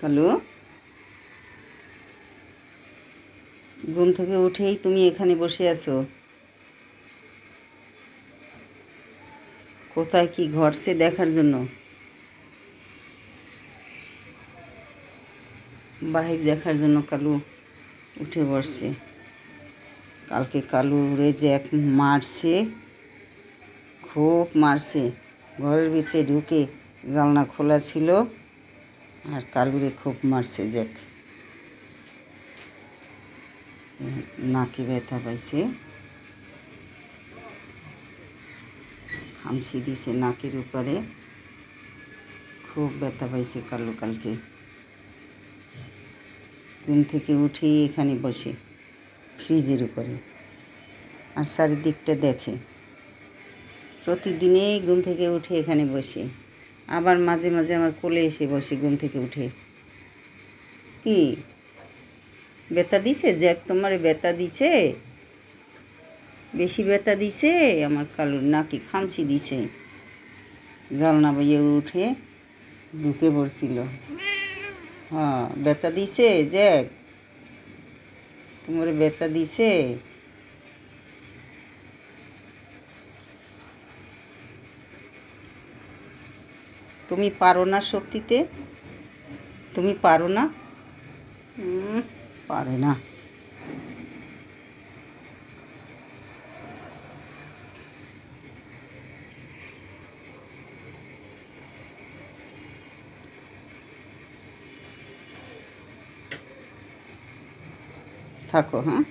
কালু, ঘুম থেকে উঠেই তুমি এখানে বসে আছো। কোথায় কি ঘটছে দেখার জন্য, বাহির দেখার জন্য কালু উঠে বসছে। কালকে কালুরে যে এক মারছে, খুব মারছে। ঘরের ভিতরে ঢুকে জানলা খোলা ছিল আর কালুরে খুব মারছে। জ্যাক নাকে ব্যথা পাইছে, খামচি দিছে নাকের উপরে, খুব ব্যথা পাইছে কালু কালকে। ঘুম থেকে উঠেই এখানে বসে ফ্রিজের উপরে আর চারিদিকটা দেখে। প্রতিদিনেই ঘুম থেকে উঠে এখানে বসে, আবার মাঝে মাঝে আমার কোলে এসে বসে ঘুম থেকে উঠে। কি ব্যথা দিছে? জ্যাক তোমারে ব্যথা দিছে? বেশি ব্যথা দিছে? আমার কালুর নাকি খামচি দিছে। জানলা বাইয়ে উঠে ঢুকে পড়ছিল। হ্যাঁ, ব্যথা দিছে জ্যাক? তোমার ব্যথা দিছে? তুমি পারো না শক্তিতে? তুমি পারো না? পারে না। থাকো, হ্যাঁ।